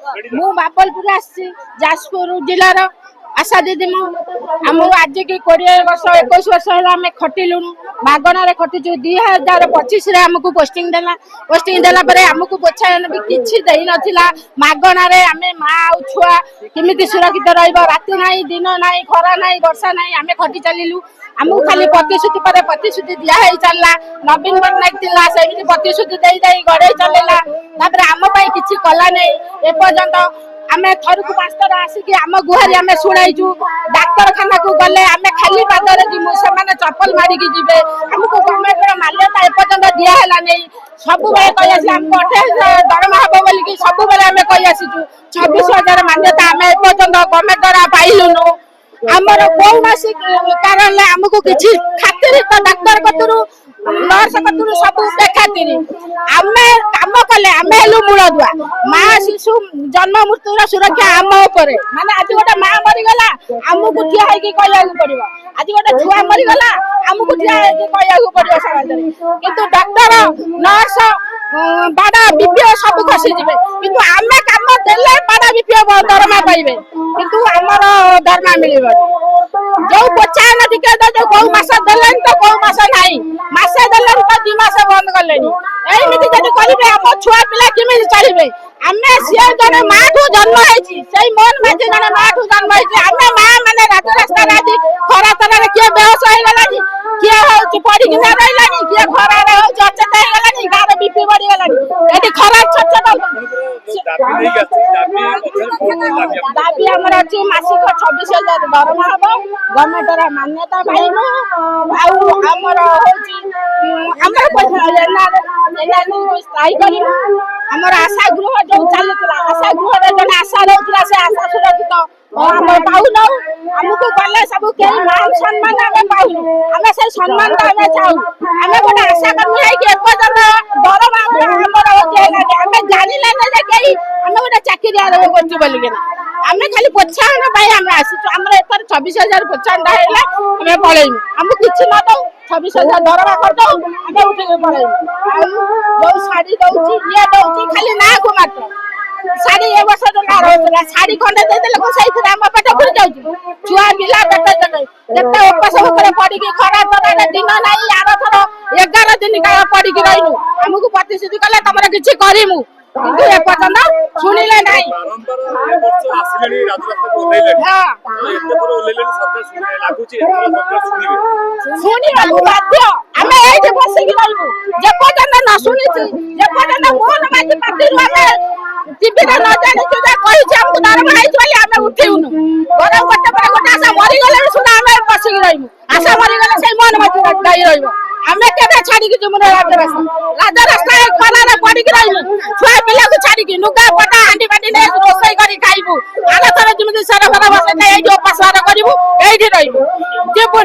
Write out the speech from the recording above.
मु बाबलपुर आसी जाजपुर जिलार आशा दीदी मु आम आज की 20 वर्ष 21 वर्ष है आम खटिलु मागणार खटिचु 2025 आमको पोस्टिंग देला आमको प्रोत्साहन भी किसी दे नथिला मागणार आम माँ आ छुआ केमिति सुरक्षित रहिबो राति नाही दिन नाही खरा नाही वर्षा नाही आम खटी चलिलु आमको खाली प्रतिश्रुति पर प्रतिश्रुति दिया है चलला नवीन पट्टनायक थिला सेमिति प्रतिश्रुति देई देई गड़े चलेला तापर आम पई किछि कला नै ए पर्यंत आमे थरकु 5 थर आसिकी आम गुहारी आमे सुनाइछु डाक्तरखाना को गले आमे खाली पादरे जिमु सेमाने चप्पल मारिकी जिबे हमको गवर्नमेंट रा मान्यता ए पर्यंत दिया हैला नै सब बेले कहि आसी हमको 28 दरमा हबो बोली कि सब बेले आमे कहि आसीछु 26000 मान्यता आमे ए पर्यंत गवर्नमेंट द्वारा पाइलुनु हमर कोनसी कारण हमको किछि खातिर त डाक्तर कतरु नर्स कतरु सब देखातिर आमे काम कले आमे हेलु मूल दुआ माँ शिशु जन्म मृत्यु सुरक्षा आम ऊपर माने आज गोटे माँ मरी गला हमको ठिया होई कहया पड़िबो आज गोटे छुआ मरी गला हमको ठिया होई कहया पड़िबो समाज रे किंतु डॉक्टर नर्स बाडा बीपीओ सब खसी जिवे किंतु आमे काम देले बाडा बीपीओ दरमा पाइबे किंतु हमर दरमा मिलिबो जो प्रोत्साहन दिखे जो गौ मास देलन तो गौ मास नाही मासे देलन तो 2 मास बंद करलेनी एमिति जदि करिवे हम छुआ पिला केमिति चलिबे आमे से जने माठू जन्म हैछि सेई मन माझे जने माठू जन्म हैछि आमे मां माने रात रास्ता राती खरा तरह के बेहोश होई गलानी के होछि पड़ी कि रहलानी के खरा रे होछि अचेत होई गलानी गार बीपी बढ़ी गलानी एटी खरा छोट दाबी हमर अछि मासिक 26000 दरमा हबो गवर्नमेंट रा मान्यता पाइबो आउ हमर होछि हमर पैसा स्थायी करिबो हमर आशा गृह जो चलुतला आशा गृह रे जने आशा रहउतला से आशा सुरक्षित हम पाउ न हमको गले सब के मान सम्मान हम पाउ हम से सम्मान हम चाहू हम गोटे आशा करनी है कि एक जन दरमा हमर होजे हम जानिले न जे के हम गोटे चाकरी आरो करछु बोली के हम खाली प्रोत्साहन पाई हम आसी हमर एतर 26000 प्रोत्साहन हैला हम पळेइमु हम किछि न दउ 26000 दरमा कर दउ हम उठे के पळेइमु जो साड़ी दउची ये दउची खाली ना को मात्र साड़ी ए वर्ष टका रहला साड़ी खंडे दे देले को सही हम पेट भर जाउची छुआ मिला पेट जने केते उपास करे पड़ी के खरा तरह दिन नाही आरो थरो 11 दिन का पड़ी के रहिनु हमको प्रतिश्रुति कले तमरा किछि करिमु किंतु ए पर्यंत सुनिले नाही आसिलेनी राजरास्ता को ओलेलेनी हां एते पर ओलेलेनी सरकार सुने लागुची एते सरकार सुनिबे सुनिबा बाध्य हमें एठी बसी के रहबो जे पर्यंत न सुनिछि जे पर्यंत मोहन माझी पार्टी रु हमें टीवी रे न जानि जे कहि जे हमको दरमा आइ बोली हमें उठेउनु गरम करते पर गोटा आशा मरि गले सुना हमें बसी के रहबो आशा मरि गले से मोहन माझी गाई रहबो हमें केबे छाड़ी के जमुना राजरास्ता खला रे पड़ी के रहबो छुआ पिला को छाड़ी के नुका पटा हांडी बाटी ने रोसई करी खाइबो आला थरा जिमि सर भरा बसे एठी उपास करिबो एठी रहबो जेबो